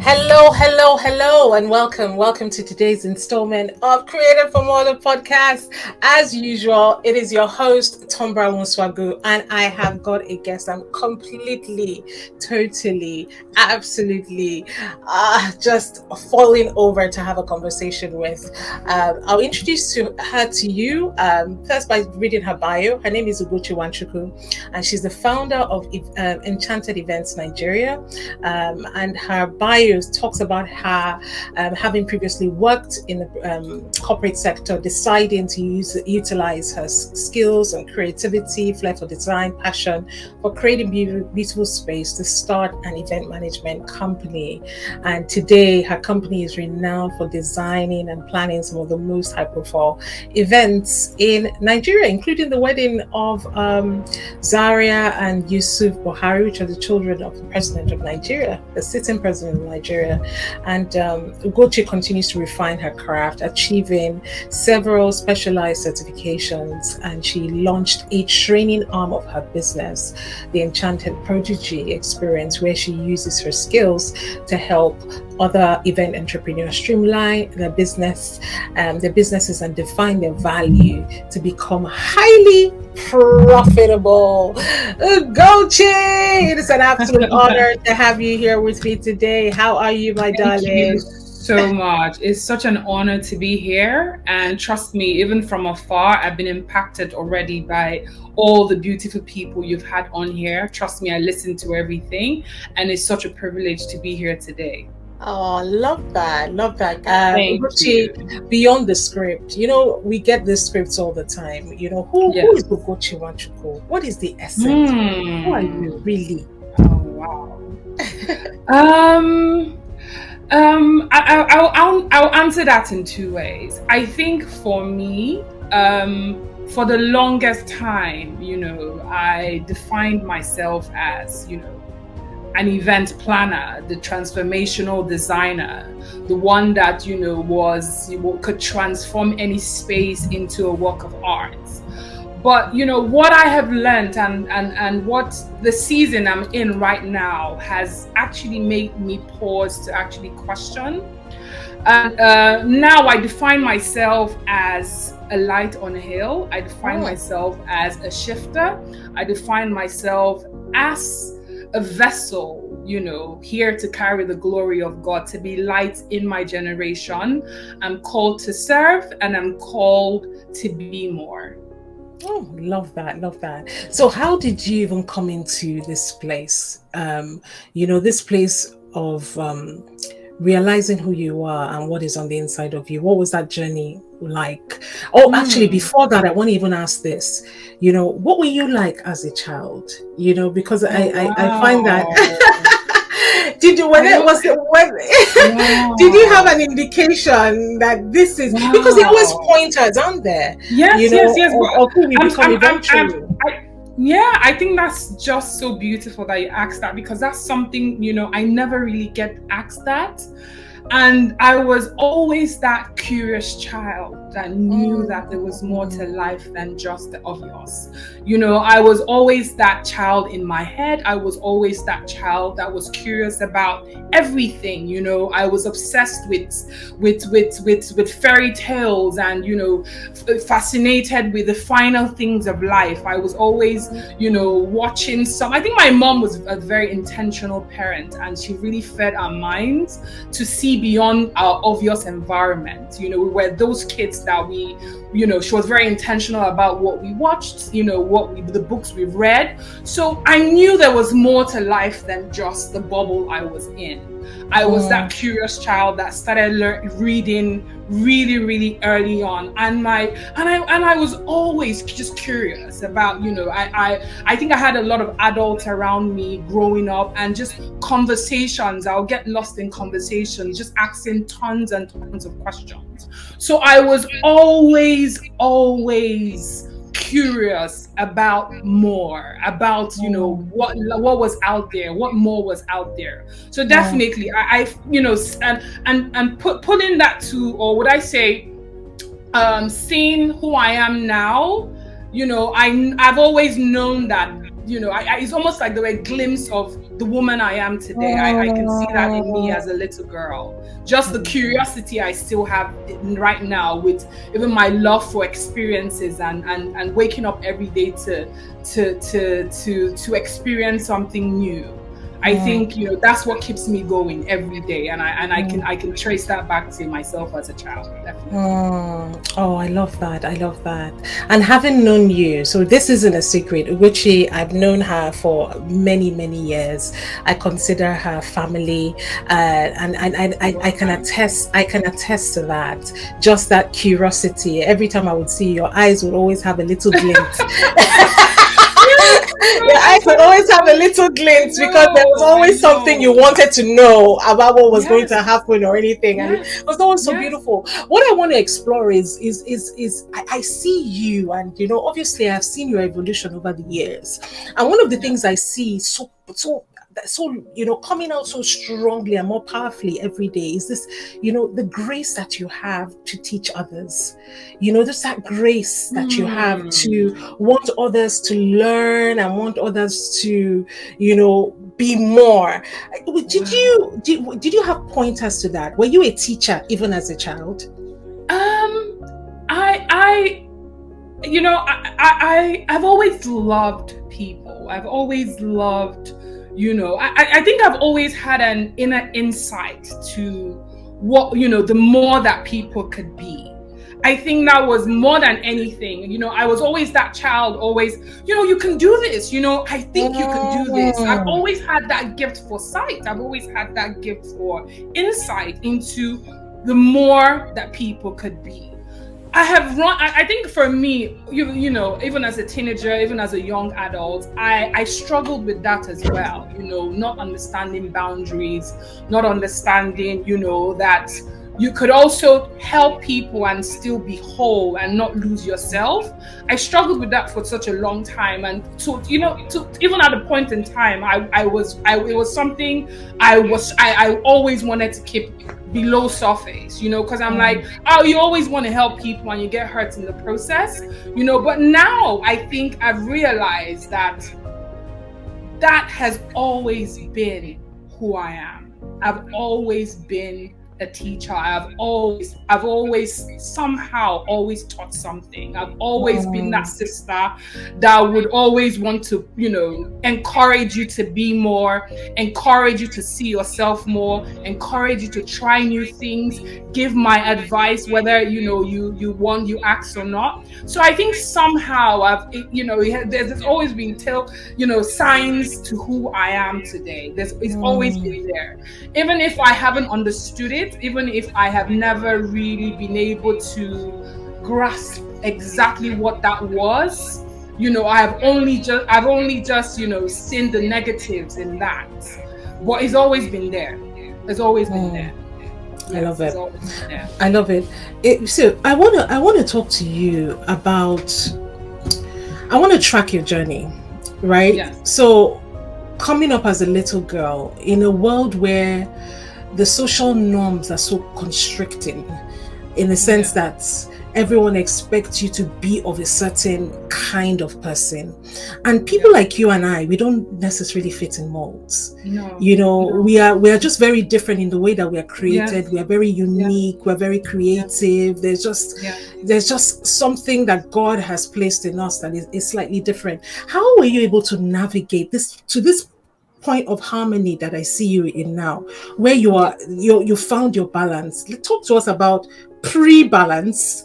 Hello, hello, hello, and welcome. Welcome to today's installment of Created from All the podcast. As usual, it is your host, Tombra Wonswagu, and I have got a guest I'm completely, totally, absolutely just falling over to have a conversation with. I'll introduce her to you first by reading her bio. Her name is Ugochi Wanchuku, and she's the founder of Enchanted Events Nigeria, and her bio talks about her having previously worked in the corporate sector, deciding to utilize her skills and creativity, flair for design, passion for creating beautiful space to start an event management company. And today, her company is renowned for designing and planning some of the most high-profile events in Nigeria, including the wedding of Zaria and Yusuf Buhari, which are the children of the president of Nigeria, the sitting president of Nigeria. And Ugochi continues to refine her craft, achieving several specialized certifications, and she launched a training arm of her business, the Enchanted Prodigy Experience, where she uses her skills to help other event entrepreneurs streamline their businesses and define their value to become highly profitable. Ugochi, it is an absolute honor to have you here with me today. How are you, my darling? Thank you so much. It's such an honor to be here. And trust me, even from afar, I've been impacted already by all the beautiful people you've had on here. Trust me, I listen to everything. And it's such a privilege to be here today. Oh, love that. Love that. Thank Ugochi, you. beyond the script, we get the scripts all the time. Who is Ugochi Wanchuku? What is the essence? Who are you really? Oh, wow. I'll answer that in two ways. I think for me, for the longest time, I defined myself as, an event planner, the transformational designer, the one that, could transform any space into a work of art. But, what I have learned and what the season I'm in right now has actually made me pause to actually question. And now I define myself as a light on a hill. I define myself as a shifter. I define myself as a vessel, here to carry the glory of God, to be light in my generation. I'm called to serve and I'm called to be more. Oh, love that. Love that. So how did you even come into this place? This place of realizing who you are and what is on the inside of you. What was that journey like? Oh, actually, before that, I want to even ask this. What were you like as a child? Because I find that did you did you have an indication that this is because they always pointers, aren't there? Yes. Of who we become eventually. I think that's just so beautiful that you asked that, because that's something, I never really get asked that. And I was always that curious child that knew that there was more to life than just the obvious. I was always that child in my head. I was always that child that was curious about everything. I was obsessed with fairy tales and, fascinated with the final things of life. I was always, watching I think my mom was a very intentional parent, and she really fed our minds to see beyond our obvious environment. We were those kids that she was very intentional about what we watched, the books we read. So I knew there was more to life than just the bubble I was in. I was that curious child that started reading really, really early on, and I was always just curious about, I think I had a lot of adults around me growing up, and just conversations. I'll get lost in conversations, just asking tons and tons of questions. So I was always curious about more, about what was out there, what more was out there. So definitely I putting that to, or would I say seeing who I am now, I've always known that it's almost like there were a glimpse of the woman I am today. I can see that in me as a little girl. Just the curiosity I still have right now, with even my love for experiences and waking up every day to experience something new. I think that's what keeps me going every day, and I can trace that back to myself as a child. Definitely. Oh, I love that. I love that. And having known you, so this isn't a secret. Ugochi, I've known her for many, many years. I consider her family, and I can attest. I can attest to that. Just that curiosity. Every time I would see your eyes would always have a little glint. Your eyes would always have a little glint because there was always something you wanted to know about what was going to happen or anything, and it was always so beautiful. What I want to explore is I see you, and obviously I've seen your evolution over the years, and one of the things I see so coming out so strongly and more powerfully every day is this, the grace that you have to teach others. Just that grace that you have to want others to learn and want others to, be more. Did you have pointers to that? Were you a teacher even as a child? I've always loved people. I've always loved, I think I've always had an inner insight to what, the more that people could be. I think that was more than anything. I was always that child, always, you can do this, I think you can do this. I've always had that gift for sight. I've always had that gift for insight into the more that people could be. I think for me, even as a teenager, even as a young adult, I struggled with that as well, not understanding boundaries, not understanding, that you could also help people and still be whole and not lose yourself. I struggled with that for such a long time, and even at a point in time, it was something I always wanted to keep below surface, because I'm like, you always want to help people and you get hurt in the process, but now I think I've realized that has always been who I am. I've always been a teacher. I've always somehow always taught something. I've always been that sister that would always want to, encourage you to be more, encourage you to see yourself more, encourage you to try new things, give my advice, whether, you ask or not. So I think somehow there's always been signs to who I am today. It's always been there. Even if I haven't understood it, even if I have never really been able to grasp exactly what that was, I've only just seen the negatives in that, but it's always been there. It's always been there. Yes, I love it. I love it. So I want to talk to you about. I want to track your journey, right? Yes. So coming up as a little girl in a world where the social norms are so constricting, in the sense that everyone expects you to be of a certain kind of person, and people like you and I, we don't necessarily fit in molds. We are just very different in the way that we are created. We are very unique. We're very creative. There's just something that God has placed in us that is slightly different. How were you able to navigate this point of harmony that I see you in now, where you found your balance? Talk to us about pre-balance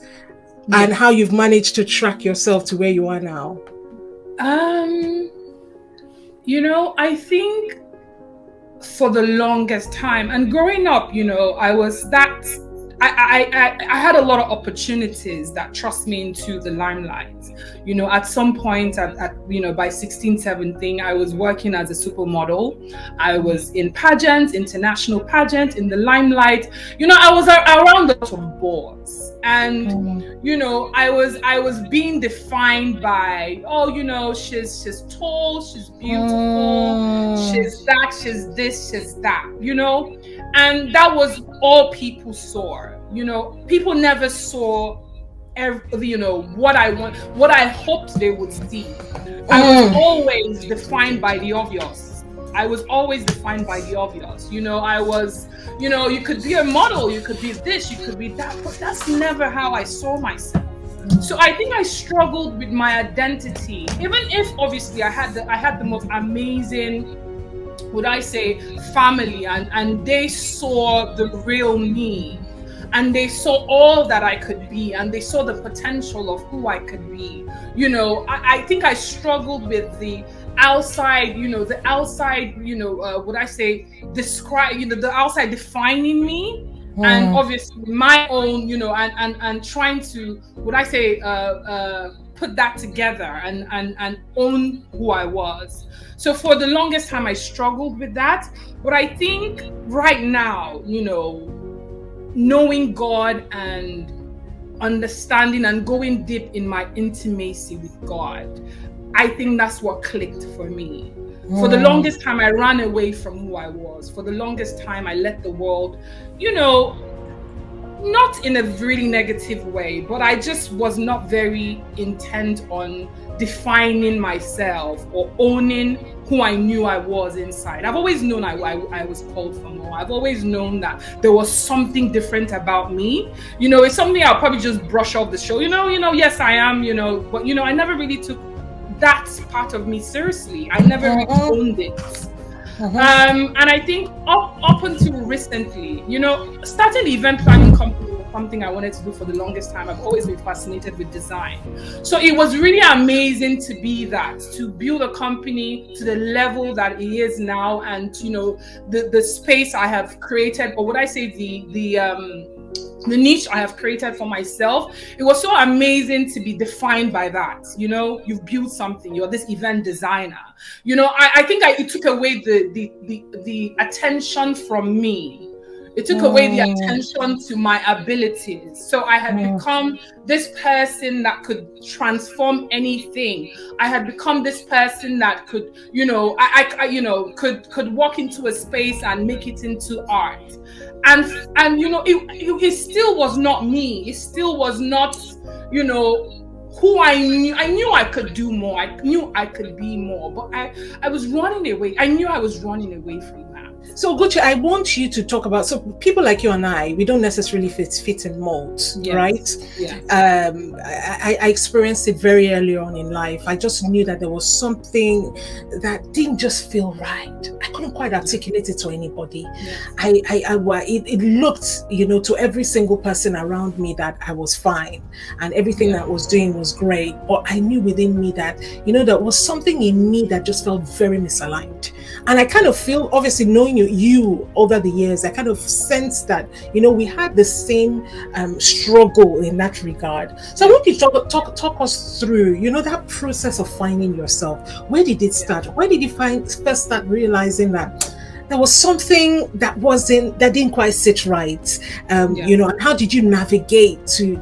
and how you've managed to track yourself to where you are now. I think for the longest time, and growing up, I was that I had a lot of opportunities that thrust me into the limelight. At some point, by 16, 17, I was working as a supermodel. I was in pageants, international pageants, in the limelight. I was around a lot of boards, and I was being defined by, she's tall, she's beautiful, she's that, she's this, she's that, and that was all people saw. People never saw what I want, what I hoped they would see. I was always defined by the obvious. I was always defined by the obvious. I was, you could be a model, you could be this, you could be that, but that's never how I saw myself. So I think I struggled with my identity, even if obviously I had the most amazing, would I say, family, and they saw the real me, and they saw all that I could be, and they saw the potential of who I could be. I think I struggled with the outside, would I say, describe, the outside defining me. And obviously my own, and trying to, would I say, put that together and own who I was. So for the longest time I struggled with that. But I think right now, knowing God and understanding and going deep in my intimacy with God, I think that's what clicked for me. For the longest time, I ran away from who I was. For the longest time, I let the world, not in a really negative way, but I just was not very intent on defining myself or owning who I knew I was inside. I've always known I was called for more. I've always known that there was something different about me. It's something I'll probably just brush off the show. Yes, I am, but I never really took that part of me seriously. I never really owned it. And I think up until recently, starting the event planning company was something I wanted to do for the longest time. I've always been fascinated with design. So it was really amazing to build a company to the level that it is now, and the space I have created, or would I say the niche I have created for myself. It was so amazing to be defined by that. You've built something, you're this event designer. I think it took away the attention from me. It took away the attention to my abilities. So I had become this person that could transform anything. I had become this person that could, could walk into a space and make it into art. And it still was not me. It still was not, who I knew. I knew I could do more. I knew I could be more. But I was running away. I knew I was running away from that. So Ugochi, I want you to talk about, so people like you and I, we don't necessarily fit in molds, right? Yeah. I experienced it very early on in life. I just knew that there was something that didn't just feel right. I couldn't quite articulate it to anybody. It looked, to every single person around me that I was fine and everything that I was doing was great. But I knew within me that, there was something in me that just felt very misaligned. And I kind of feel, obviously knowing you over the years, I kind of sense that, we had the same struggle in that regard. So I want you to talk us through, that process of finding yourself. Where did it start? Where did you first start realizing that there was something that didn't quite sit right? And how did you navigate to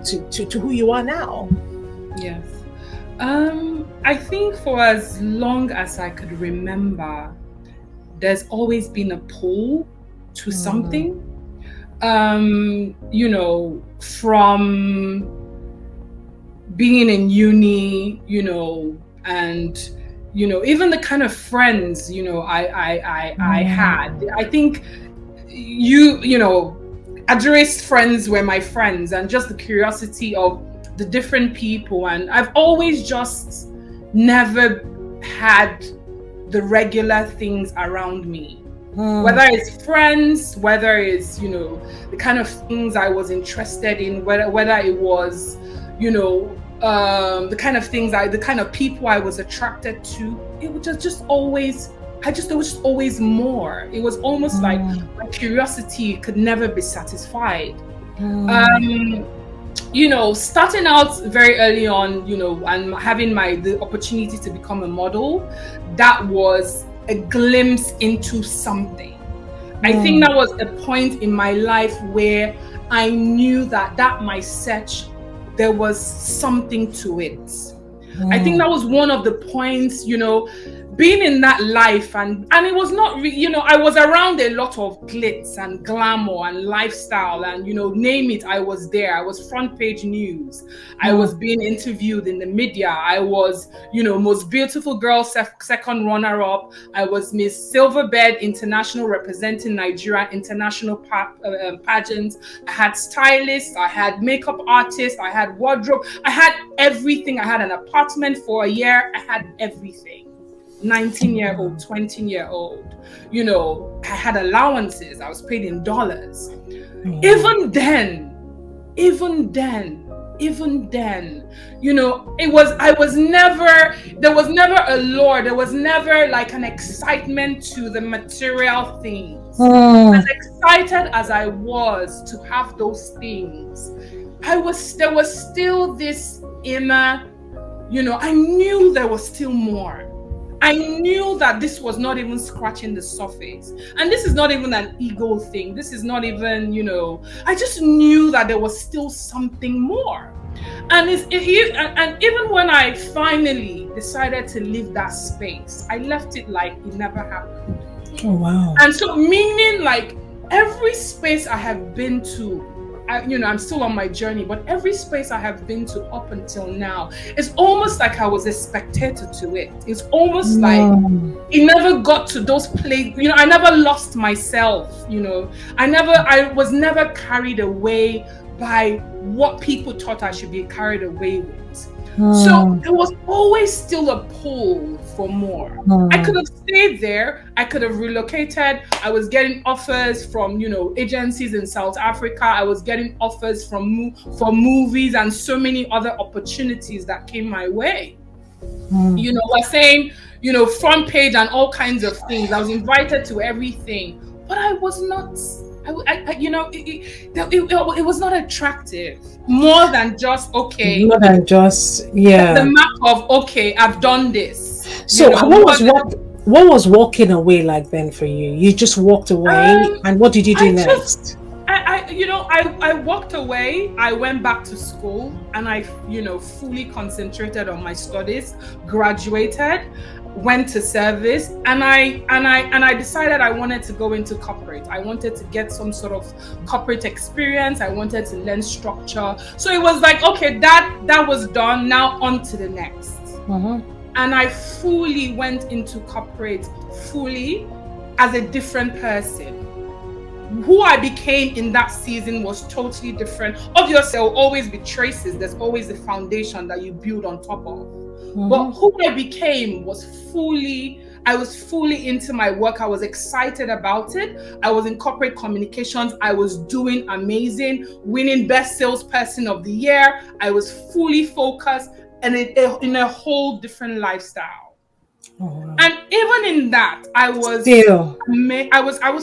who you are now? Yes. I think for as long as I could remember, there's always been a pull to something, from being in uni, and, even the kind of friends, I had. I think Adri's friends were my friends, and just the curiosity of the different people. And I've always just never had the regular things around me, whether it's friends, whether it's the kind of things I was interested in, whether it was the kind of things the kind of people I was attracted to. It was just always, there was always more. It was almost like my curiosity could never be satisfied. Starting out very early on, and having the opportunity to become a model, that was a glimpse into something. I think that was a point in my life where I knew that my search, there was something to it. I think that was one of the points, being in that life, and it was not I was around a lot of glitz and glamour and lifestyle, and name it, I was there. I was front page news. I was being interviewed in the media. I was most beautiful girl, second runner up. I was Miss Silverbird International, representing Nigeria international pageants. I had stylists, I had makeup artists, I had wardrobe, I had everything. I had an apartment for a year. I had everything. 19-year-old, 20-year-old, I had allowances. I was paid in dollars. Even then, there was never a lure. There was never like an excitement to the material things. As excited as I was to have those things, there was still this inner, I knew there was still more. I knew that this was not even scratching the surface. And this is not even an ego thing. This is not even, I just knew that there was still something more. And and even when I finally decided to leave that space, I left it like it never happened. Oh, wow. And so meaning like every space I have been to, I'm still on my journey, but every space I have been to up until now, it's almost like I was a spectator to it. It's almost like it never got to those places. I never lost myself. I was never carried away by what people thought I should be carried away with. So there was always still a pull for more. I could have stayed there. I could have relocated. I was getting offers from, agencies in South Africa. I was getting offers for movies and so many other opportunities that came my way. We're saying, front page and all kinds of things. I was invited to everything, but I was not. It was not attractive. More than just okay. More than just the map of okay, I've done this. So what was walking away like then for you? You just walked away, and what did you do next? I walked away. I went back to school, and I fully concentrated on my studies. Graduated. Went to service, and I decided I wanted to go into corporate. I wanted to get some sort of corporate experience. I wanted to learn structure. So it was like, okay, that was done. Now on to the next. And I fully went into corporate fully as a different person. Who I became in that season was totally different. Obviously, there will always be traces. There's always a foundation that you build on top of. But who I became was I was fully into my work. I was excited about it. I was in corporate communications. I was doing amazing, winning best salesperson of the year. I was fully focused and in a whole different lifestyle. And even in that, I was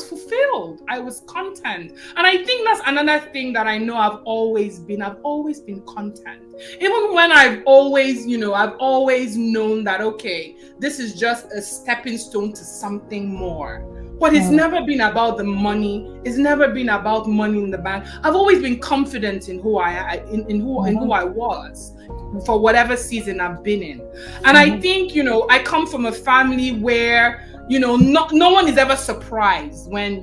fulfilled. I was content. And I think that's another thing that I know I've always been content. Even when I've always known that, okay, this is just a stepping stone to something more. But it's never been about the money. It's never been about money in the bank. I've always been confident in who I was for whatever season I've been in. And I think, I come from a family where, no one is ever surprised when,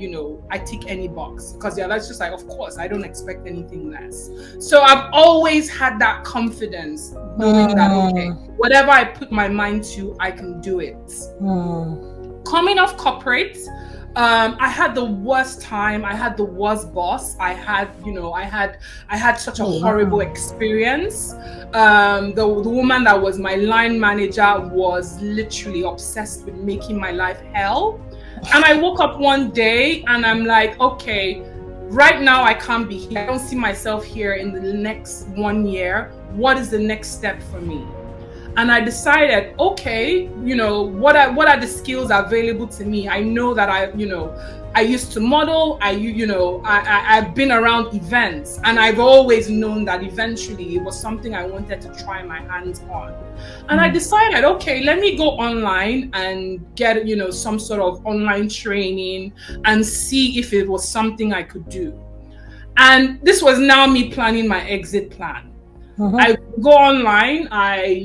I tick any box, because that's just like, of course, I don't expect anything less. So I've always had that confidence, knowing that, okay, whatever I put my mind to, I can do it. Coming off corporate, I had the worst time. I had the worst boss. I had such a horrible experience. The woman that was my line manager was literally obsessed with making my life hell. And I woke up one day and I'm like, okay, right now I can't be here. I don't see myself here in the next 1 year. What is the next step for me? And I decided, okay, what are the skills available to me? I know that I used to model. I've been around events, and I've always known that eventually it was something I wanted to try my hands on. And I decided, okay, let me go online and get, some sort of online training and see if it was something I could do. And this was now me planning my exit plan. I go online, I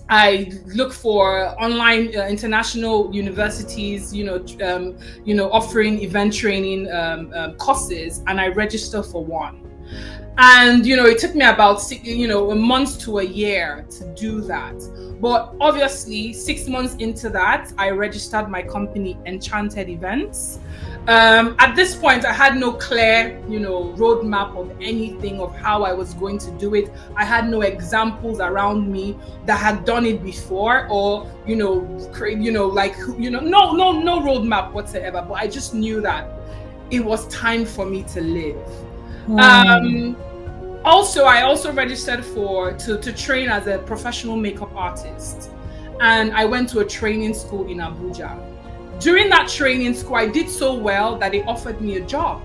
I look for online international universities, offering event training courses, and I register for one. And it took me about a month to a year to do that. But obviously 6 months into that, I registered my company, Enchanted Events. At this point, I had no clear roadmap of anything of how I was going to do it. I had no examples around me that had done it before, or no roadmap whatsoever. But I just knew that it was time for me to live. Also, I also registered to train as a professional makeup artist, and I went to a training school in Abuja. During that training school, I did so well that they offered me a job,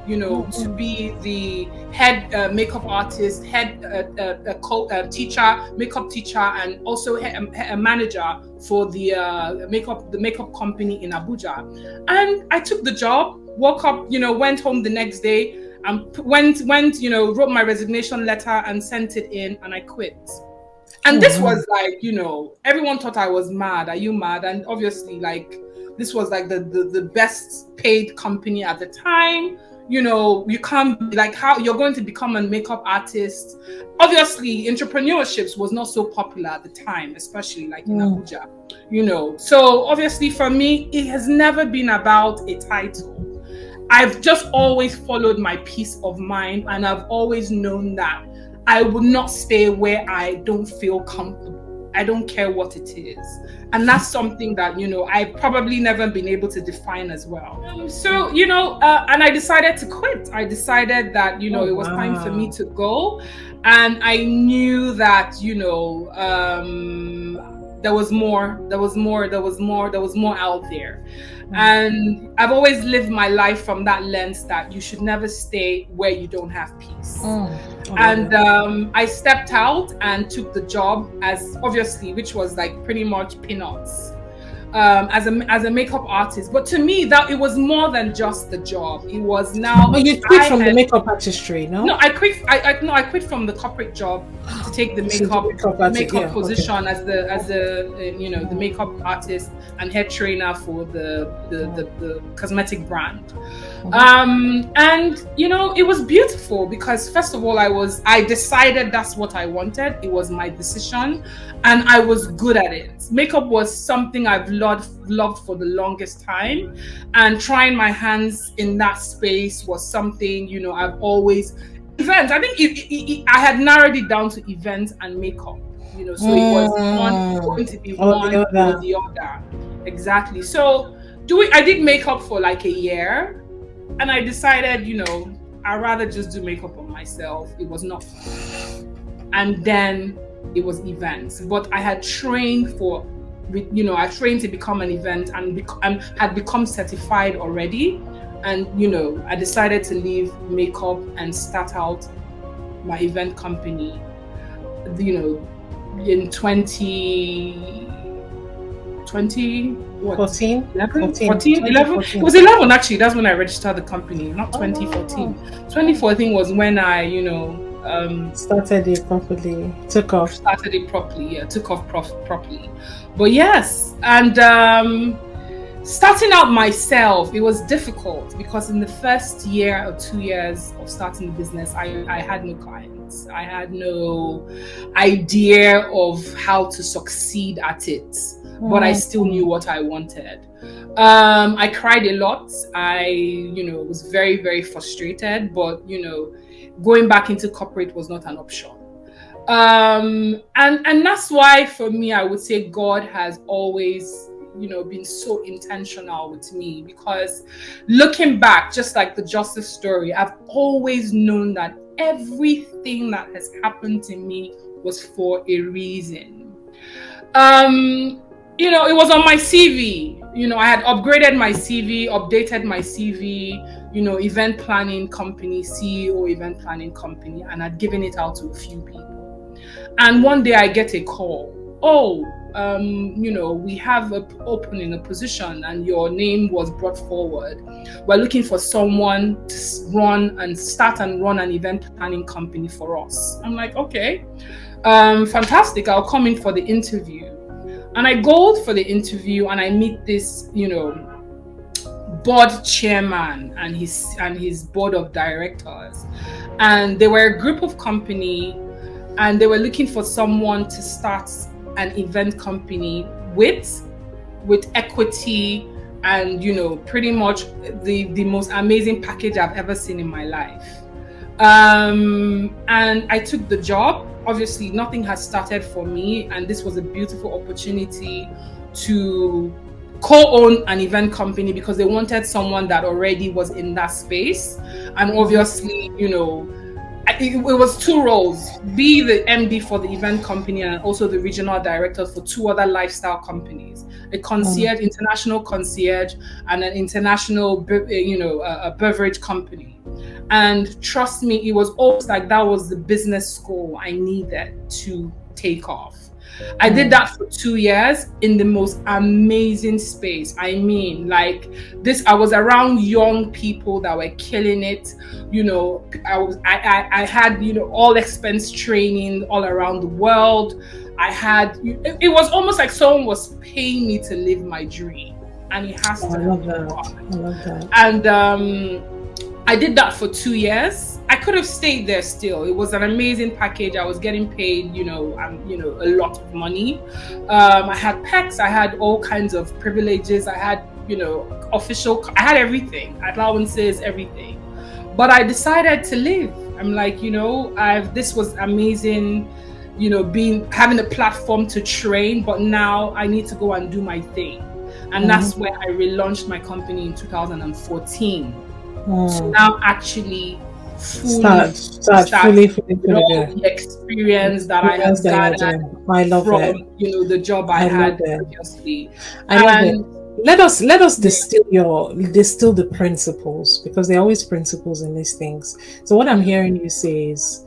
to be the head makeup artist, head teacher, makeup teacher, and also a manager for the makeup company in Abuja. And I took the job, woke up, went home the next day, and wrote my resignation letter and sent it in, and I quit. And this was like, everyone thought I was mad. Are you mad? And obviously, like, this was like the best paid company at the time. You can't, like, how you're going to become a makeup artist. Obviously, entrepreneurships was not so popular at the time, especially like in Abuja. So obviously for me, it has never been about a title. I've just always followed my peace of mind, and I've always known that I would not stay where I don't feel comfortable. I don't care what it is. And that's something that, I've probably never been able to define as well. And I decided to quit. I decided that, it was time for me to go. And I knew that, there was more out there. And I've always lived my life from that lens that you should never stay where you don't have peace. I stepped out and took the job which was like pretty much peanuts, as a makeup artist. But to me, that it was more than just the job. It was now. But you quit from the makeup artistry, no? No, I quit. I quit from the corporate job to take the makeup position as the makeup artist and head trainer for the cosmetic brand. It was beautiful because, first of all, I decided that's what I wanted. It was my decision, and I was good at it. Makeup was something I've loved for the longest time, and trying my hands in that space was something I've always. Events, I think I had narrowed it down to events and makeup, so it was going to be one or the other. Exactly. So I did makeup for like a year, and I decided, I'd rather just do makeup on myself. It was not fun. And then it was events. But I had trained I trained to become an event and had become certified already. And, I decided to leave makeup and start out my event company, in 14? 11? It was 11 actually. That's when I registered the company, not 2014. 2014 was when I, started it properly, took off. Started it properly, took off properly. But yes, and starting out myself, it was difficult because in the first year or 2 years of starting the business, I had no clients. I had no idea of how to succeed at it, but I still knew what I wanted. I cried a lot. I, was very, very frustrated, but, going back into corporate was not an option. And that's why for me, I would say God has always been so intentional with me, because looking back, just like the Joseph story, I've always known that everything that has happened to me was for a reason. It was on my CV. I had upgraded my CV, updated my CV, event planning company, CEO event planning company, and I'd given it out to a few people. And one day I get a call. We have an opening, a position, and your name was brought forward. We're looking for someone to start and run an event planning company for us. I'm like, okay. Fantastic, I'll come in for the interview. And I go for the interview and I meet this, board chairman and his board of directors. And they were a group of company, and they were looking for someone to start an event company with equity and pretty much the most amazing package I've ever seen in my life. And I took the job. Obviously nothing has started for me, and this was a beautiful opportunity to co-own an event company because they wanted someone that already was in that space. And obviously it was two roles: be the MD for the event company and also the regional director for two other lifestyle companies, a concierge, international concierge, and an international a beverage company. And trust me, it was almost like that was the business school I needed to take off. I did that for 2 years in the most amazing space. I mean, like this, I was around young people that were killing it. I had, all expense training all around the world. It was almost like someone was paying me to live my dream, and it has to I love that. And I did that for 2 years. I could have stayed there still. It was an amazing package. I was getting paid, a lot of money. I had perks. I had all kinds of privileges. I had, I had everything, allowances, everything. But I decided to leave. I'm like, this was amazing, having a platform to train, but now I need to go and do my thing. And that's when I relaunched my company in 2014. To now actually fully start the experience that I have gathered I love from it. The job I had previously. I love it. Let us distill the principles, because there are always principles in these things. So what I'm hearing you say is,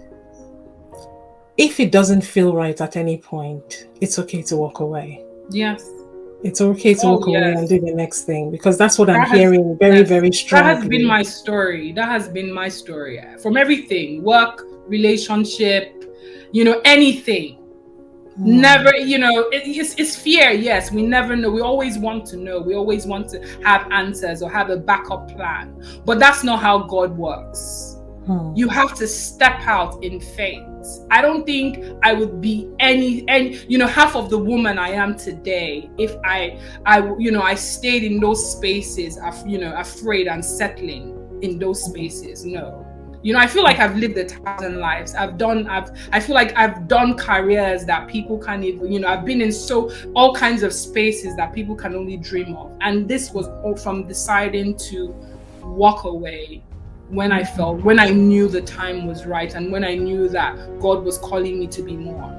if it doesn't feel right at any point, it's okay to walk away. Yes. It's okay to walk away and do the next thing, because that's what I'm hearing very, very strongly. That has been my story. From everything: work, relationship, anything. Never, it's fear. Yes, we never know. We always want to know. We always want to have answers or have a backup plan. But that's not how God works. You have to step out in faith. I don't think I would be any half of the woman I am today if I stayed in those spaces, afraid and settling in those spaces. No. I feel like I've lived 1,000 lives. I feel like I've done careers that people can't even, I've been in all kinds of spaces that people can only dream of. And this was all from deciding to walk away when I knew the time was right, and when I knew that God was calling me to be more.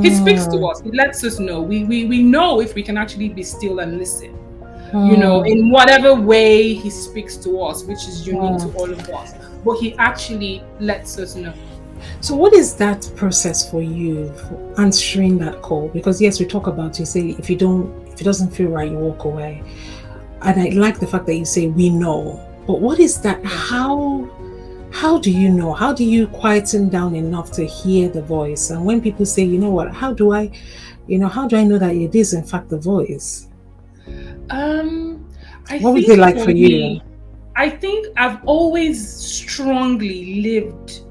He speaks to us. He lets us know. We know if we can actually be still and listen. In whatever way he speaks to us, which is unique to all of us. But he actually lets us know. So what is that process for you for answering that call? Because yes, we talk about, you say, if it doesn't feel right, you walk away. And I like the fact that you say we know. But what is that? How do you know? How do you quieten down enough to hear the voice? And when people say, how do I know that it is in fact the voice? What was it like for you? I think I've always strongly lived,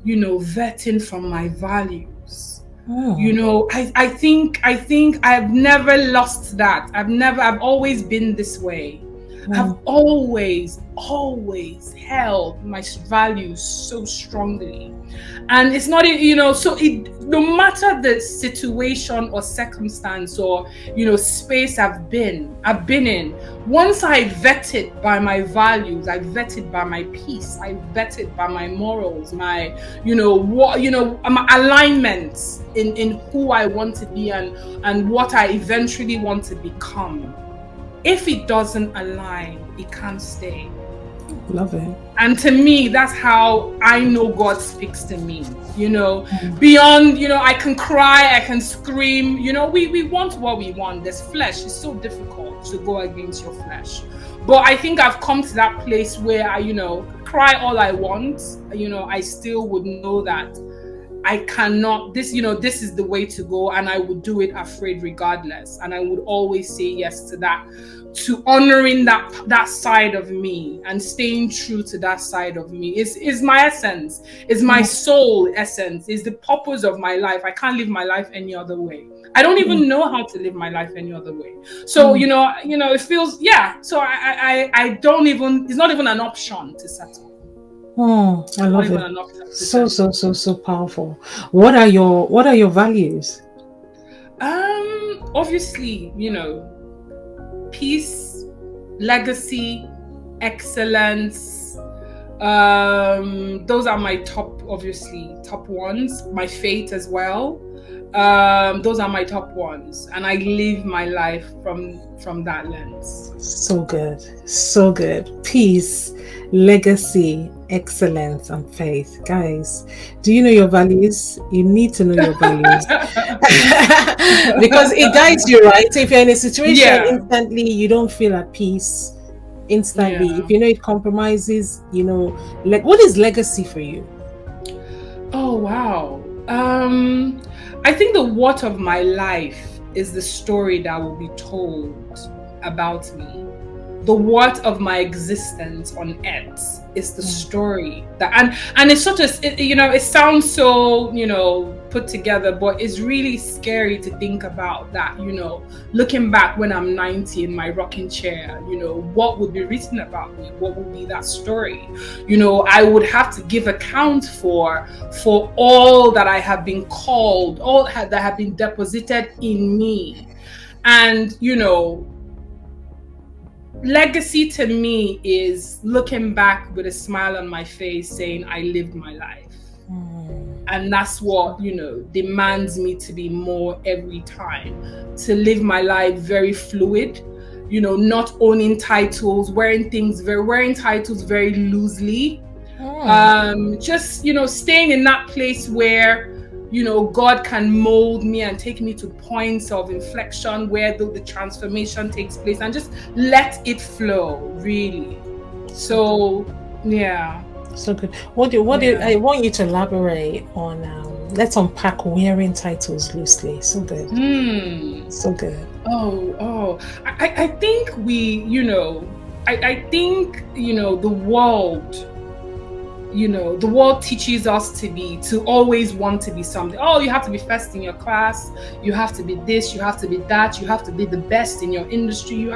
vetting from my values. I think I've never lost that. I've always been this way. I've always held my values so strongly. And it's not, no matter the situation or circumstance or, space I've been in, once I vetted by my values, I vetted by my peace, I vetted by my morals, my alignments in who I want to be and what I eventually want to become. If it doesn't align, it can't stay. Love it. And to me, that's how I know God speaks to me. Beyond, I can cry, I can scream. We want what we want. There's flesh. It's so difficult to go against your flesh. But I think I've come to that place where I, cry all I want. I still would know that I cannot, this, this is the way to go, and I would do it afraid regardless. And I would always say yes to that, to honoring that side of me and staying true to that side of me is my essence, is my soul essence, is the purpose of my life. I can't live my life any other way. I don't even know how to live my life any other way. So, it feels, so I don't even, it's not even an option to settle. I love it. So powerful. What are your values? Obviously, peace, legacy, excellence. Those are my top ones. My faith as well. Those are my top ones, and I live my life from that lens. So good. Peace, legacy, excellence, and faith. Guys, do you know your values? You need to know your values because it guides you, right? If you're in a situation instantly you don't feel at peace instantly, if it compromises, what is legacy for you? Oh wow. I think the what of my life is the story that will be told about me. The what of my existence on earth is the story that, and it's such it sounds so, put together, but it's really scary to think about that, looking back when I'm 90 in my rocking chair, what would be written about me? What would be that story? I would have to give account for all that I have been called, all that have been deposited in me. And, legacy to me is looking back with a smile on my face saying I lived my life. And that's what demands me to be more every time, to live my life very fluid, not owning titles, wearing titles very loosely, just staying in that place where God can mold me and take me to points of inflection where the transformation takes place, and just let it flow, really. So, yeah. So good. I want you to elaborate on, let's unpack wearing titles loosely. So good. So good. I think I think the world, the world teaches us to always want to be something. Oh, you have to be first in your class. You have to be this. You have to be that. You have to be the best in your industry.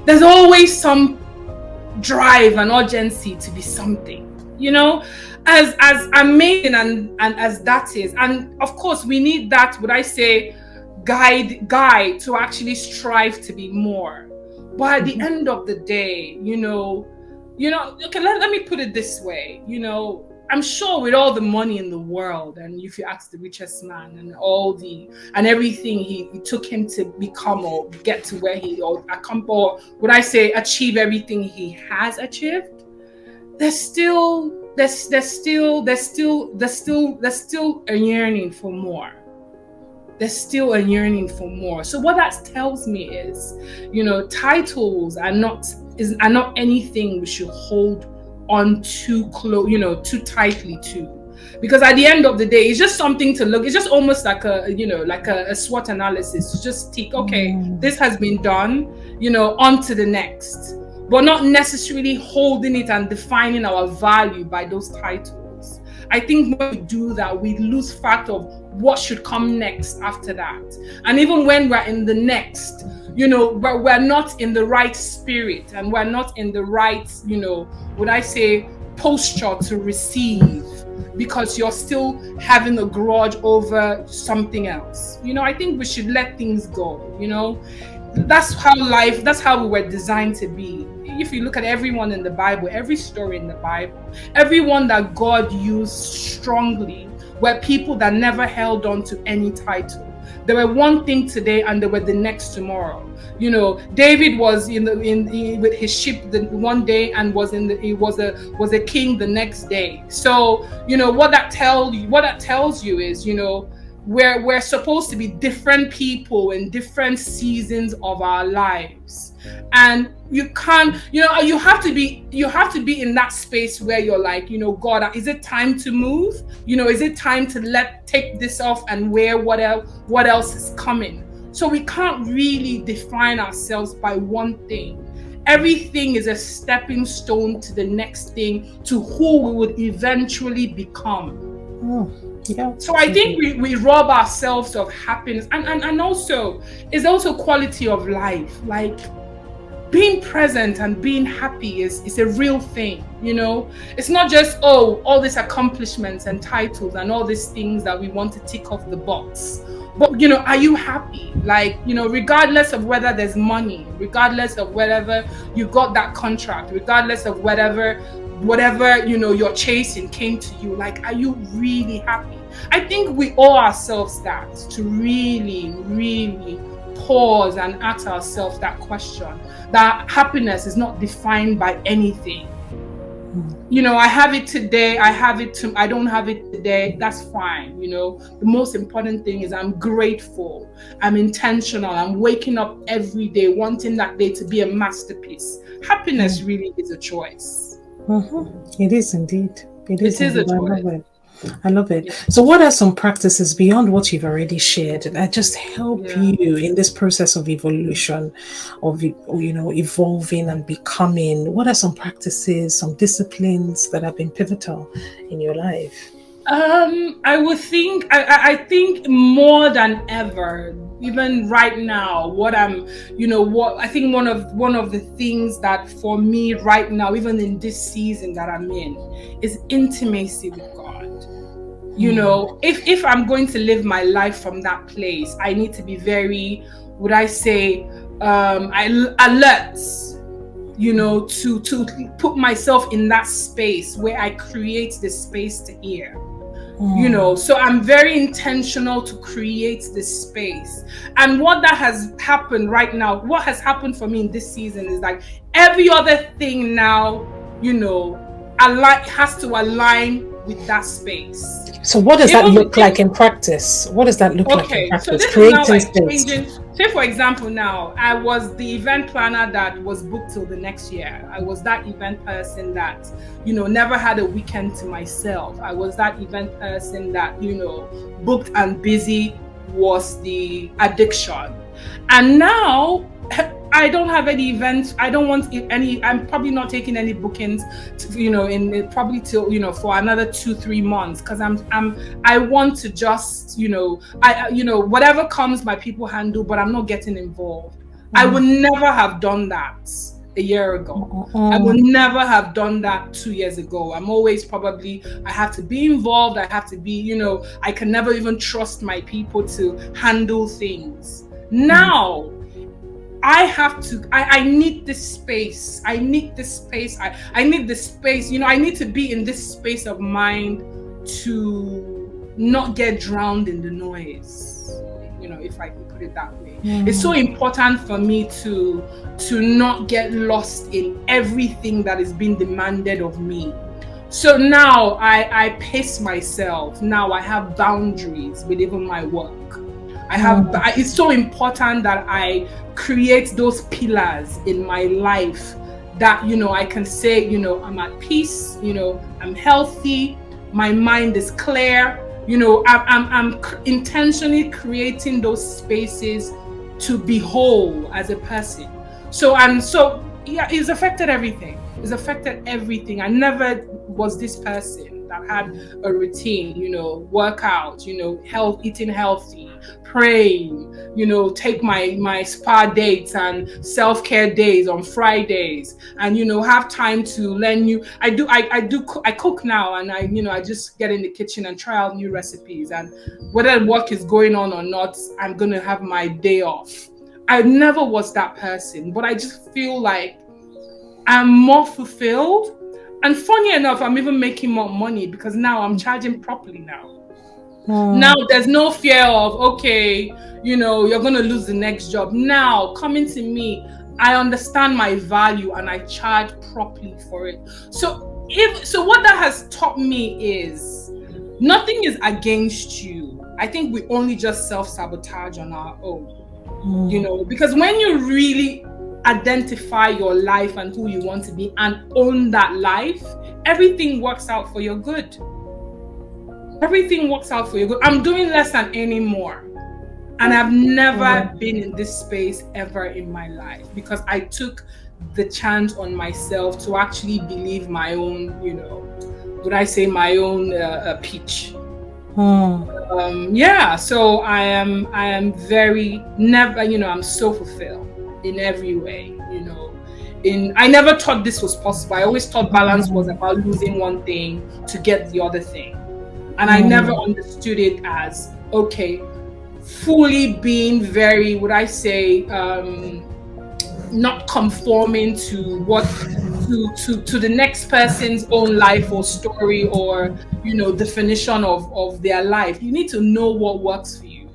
There's always some drive and urgency to be something. As amazing and as that is, and of course we need that. Would I say guide to actually strive to be more? But at the end of the day, okay, let me put it this way. I'm sure with all the money in the world, and if you ask the richest man and everything he took him to become or get to where or would I say achieve everything he has achieved, there's still a yearning for more. There's still a yearning for more. So what that tells me is, titles are not anything we should hold on too close, too tightly to. Because at the end of the day, it's just something to look. It's just almost like a SWOT analysis to just tick, okay, this has been done, on to the next. But not necessarily holding it and defining our value by those titles. I think when we do that, we lose fact of what should come next after that. And even when we're in the next, but we're not in the right spirit and we're not in the right, would I say, posture to receive, because you're still having a grudge over something else. I think we should let things go. That's how we were designed to be. If you look at everyone in the Bible, every story in the Bible, everyone that God used strongly were people that never held on to any title. They were one thing today and they were the next tomorrow. David was with his sheep one day and was a king the next day. So what that tells you is, we're supposed to be different people in different seasons of our lives. And you can't, you have to be in that space where you're like, God, is it time to move? Is it time to take this off and wear what else is coming? So we can't really define ourselves by one thing. Everything is a stepping stone to the next thing, to who we would eventually become. Yeah. So I think we rob ourselves of happiness, and also it's also quality of life. Like, being present and being happy is a real thing. It's not just all these accomplishments and titles and all these things that we want to tick off the box. But are you happy? Like, regardless of whether there's money, regardless of whether you got that contract, regardless of whatever you're chasing came to you, like, are you really happy? I think we owe ourselves that, to really, really pause and ask ourselves that question, that happiness is not defined by anything. I have it today, I don't have it today, that's fine. The most important thing is I'm grateful, I'm intentional, I'm waking up every day wanting that day to be a masterpiece. Happiness really is a choice. It is indeed. It is a choice. I love it. So what are some practices beyond what you've already shared that just help you in this process of evolution, of evolving and becoming? What are some practices, some disciplines that have been pivotal in your life? I think more than ever, even right now, I think one of the things that for me right now, even in this season that I'm in, is intimacy with God. If I'm going to live my life from that place, I need to be very, would I say, alert, to put myself in that space where I create the space to hear. So I'm very intentional to create this space. And what that has happened right now, what has happened for me in this season is like every other thing now, has to align with that space. So what does that look like in practice? What does that look like in practice? So this is now like changing. Say for example, now I was the event planner that was booked till the next year. I was that event person that, never had a weekend to myself. I was that event person that, booked and busy was the addiction. And now I don't have any events. I don't want any. I'm probably not taking any bookings, in probably till for another 2-3 months, because I want to just whatever comes, my people handle, but I'm not getting involved. I would never have done that a year ago. I would never have done that 2 years ago. I'm always I have to be involved. I have to be, I can never even trust my people to handle things. Now, I need this space. I need this space. I need this space. I need to be in this space of mind to not get drowned in the noise, if I can put it that way. It's so important for me to not get lost in everything that is being demanded of me. So now I pace myself. Now I have boundaries with even my work. It's so important that I create those pillars in my life that, I can say, I'm at peace, I'm healthy, my mind is clear, I'm intentionally creating those spaces to be whole as a person. So it's affected everything. It's affected everything. I never was this person that had a routine, workout, eating healthy, praying, take my spa dates and self-care days on Fridays, and have time to learn new. I cook now, and I just get in the kitchen and try out new recipes, and whether work is going on or not, I'm gonna have my day off. I never was that person, but I just feel like I'm more fulfilled. And funny enough, I'm even making more money because now I'm charging properly now. Now there's no fear of, okay, you're going to lose the next job. Now, coming to me, I understand my value and I charge properly for it. So what that has taught me is nothing is against you. I think we only just self-sabotage on our own, you know, because when you really identify your life and who you want to be and own that life, everything works out for your good. Everything works out for your good. I'm doing less than any more. And I've never been in this space ever in my life because I took the chance on myself to actually believe my own, you know, would I say my own pitch. Yeah, so I am very never, you know, I'm so fulfilled in every way, you know. I never thought this was possible. I always thought balance was about losing one thing to get the other thing. And I never understood it as, okay, fully being very, would I say, not conforming to what to the next person's own life or story or, you know, definition of their life. You need to know what works for you.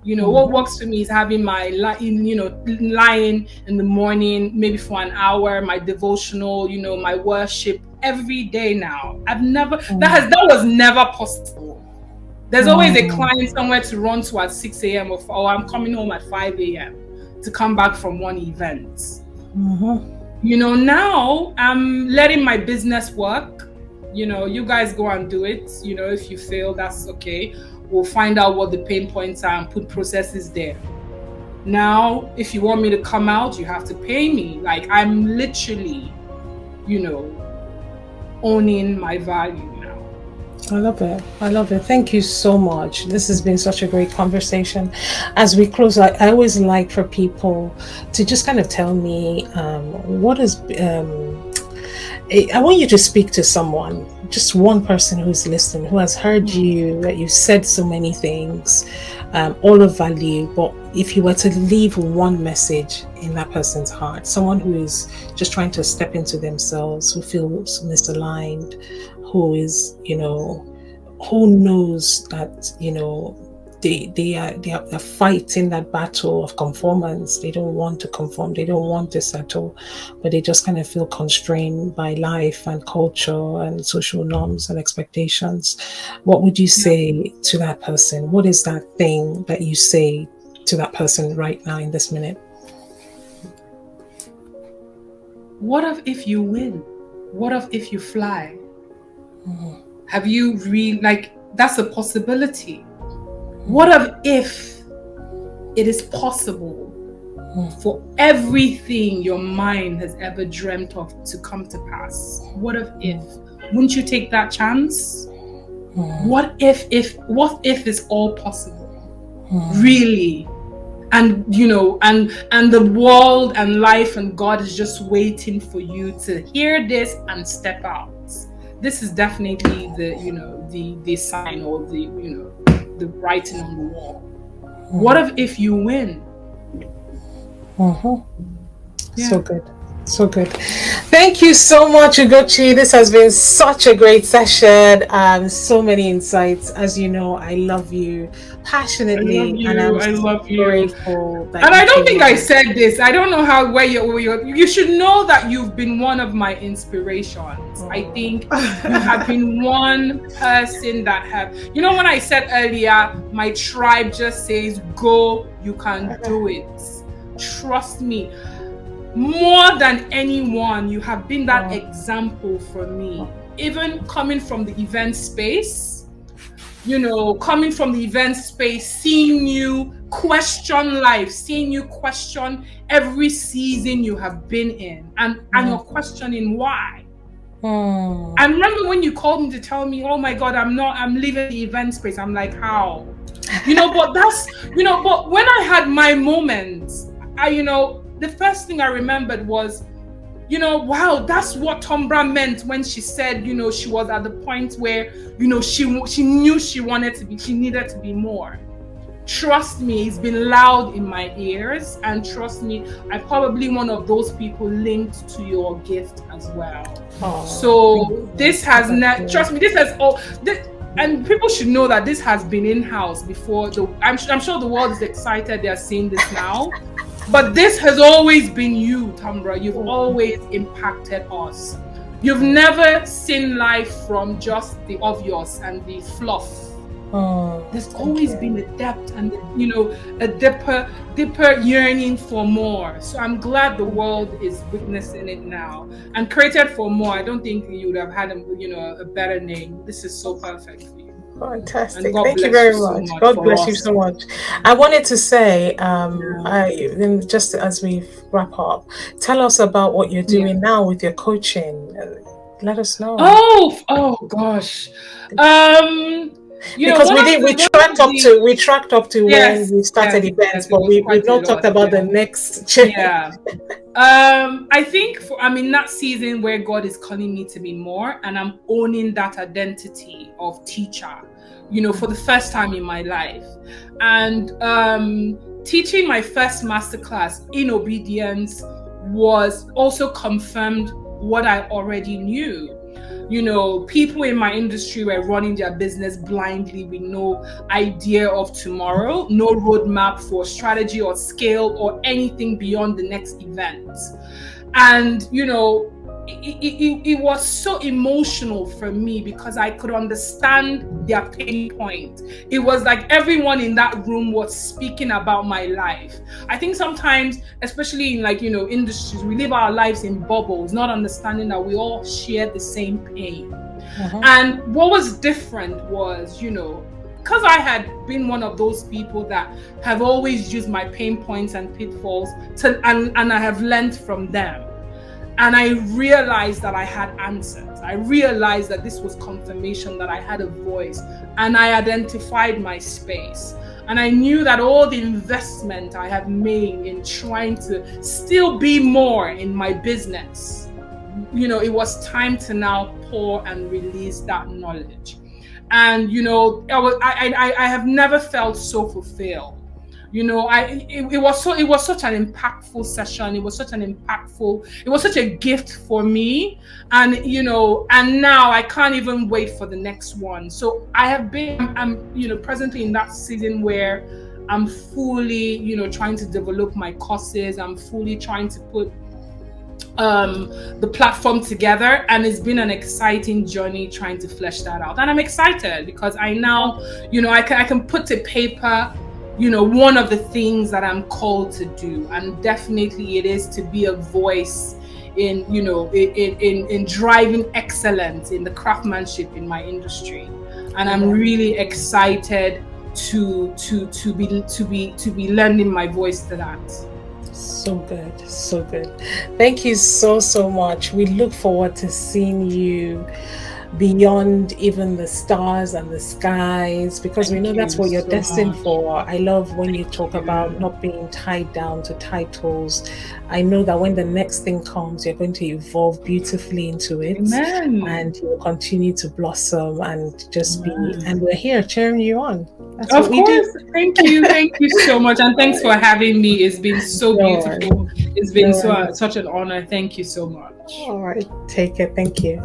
You know, what works for me is having my you know, lying in the morning, maybe for an hour, my devotional, you know, my worship every day now. I've never that was never possible. There's always a client somewhere to run to at 6 a.m. or I'm coming home at 5 a.m. to come back from one event. You know, now I'm letting my business work. You know, you guys go and do it. You know, if you fail, that's okay. We'll find out what the pain points are and put processes there. Now, if you want me to come out, you have to pay me. Like, I'm literally, you know, owning my value. I love it. I love it. Thank you so much. This has been such a great conversation. As we close, I always like for people to just kind of tell me what is. I want you to speak to someone, just one person who's listening, who has heard you, that you said so many things, all of value. But if you were to leave one message in that person's heart, someone who is just trying to step into themselves, who feels misaligned, who is, you know, who knows that, you know, they are fighting that battle of conformance. They don't want to conform. They don't want to settle, but they just kind of feel constrained by life and culture and social norms and expectations. What would you say to that person? What is that thing that you say to that person right now in this minute? What if you win? What if you fly? Have you really, like, that's a possibility. What if it is possible for everything your mind has ever dreamt of to come to pass? What if? Wouldn't you take that chance? What if it's all possible? Really? And, you know, and the world and life and God is just waiting for you to hear this and step out. This is definitely the, you know, the sign or the, you know, the writing on the wall. What if you win? Yeah. So good. So good. Thank you so much, Ugochi. This has been such a great session. So many insights. As you know, I love you passionately. I love you. Grateful that and I don't think I said this. I don't know where you should know that you've been one of my inspirations. I think you have been one person that have, you know, when I said earlier, my tribe just says, go, you can do it. Trust me. More than anyone, you have been that example for me. Even coming from the event space, you know, seeing you question life, seeing you question every season you have been in, and you're questioning why. I remember when you called me to tell me, oh my God, I'm leaving the event space. I'm like, how? You know, but when I had my moments, the first thing I remembered was, you know, wow, that's what Tombra meant when she said, you know, she was at the point where, you know, she knew she needed to be more. Trust me, it's been loud in my ears, and trust me, I'm probably one of those people linked to your gift as well. So this has trust me, this has and people should know that this has been in-house before. I'm sure the world is excited they're seeing this now. But this has always been you, Tambra. You've always impacted us. You've never seen life from just the obvious and the fluff. Oh, There's thank always you. been a depth and, a deeper yearning for more. So I'm glad the world is witnessing it now and created for more. I don't think you would have had a better name. This is so perfect for you. And Fantastic. God Thank you bless you very so much. much God for bless you us. so much. I wanted to say, Yeah. just as we wrap up, tell us about what you're Yeah. doing now with your coaching. Let us know. Oh gosh. Um, Because one of the we tracked up to when yes, we started events, it but was we've quite a not talked lot. about the Yeah. next change. Yeah. I think I'm in that season where God is calling me to be more, and I'm owning that identity of teacher, for the first time in my life. And teaching my first masterclass in obedience was also confirmed what I already knew. People in my industry were running their business blindly with no idea of tomorrow, no roadmap for strategy or scale or anything beyond the next event. And, it was so emotional for me because I could understand their pain point. It was like everyone in that room was speaking about my life. I think sometimes, especially in industries, we live our lives in bubbles, not understanding that we all share the same pain. And what was different was, because I had been one of those people that have always used my pain points and pitfalls and I have learned from them. And I realized that I had answers. I realized that this was confirmation that I had a voice, and I identified my space. And I knew that all the investment I have made in trying to still be more in my business, it was time to now pour and release that knowledge. And I have never felt so fulfilled. It was such an impactful session. It was such a gift for me. And and now I can't even wait for the next one. So I'm presently in that season where I'm fully trying to develop my courses. I'm fully trying to put the platform together, and it's been an exciting journey trying to flesh that out. And I'm excited because I now I can put to paper one of the things that I'm called to do, and definitely it is to be a voice in in driving excellence in the craftsmanship in my industry. And I'm really excited to be lending my voice to that. So good, so good. Thank you so much. We look forward to seeing you beyond even the stars and the skies, because we know Thank that's you what you're so destined much. for. I love when you Thank talk about you. not being tied down to titles. I know that when the next thing comes, you're going to evolve beautifully into it, Amen. and you'll continue to blossom and just be, Amen. and we're here cheering you on. That's what Of we do. course. Thank you. Thank you so much. And thanks for having me. It's been so No worries. beautiful. It's been No worries. such an honor. Thank you so much. All right. Take it. Thank you.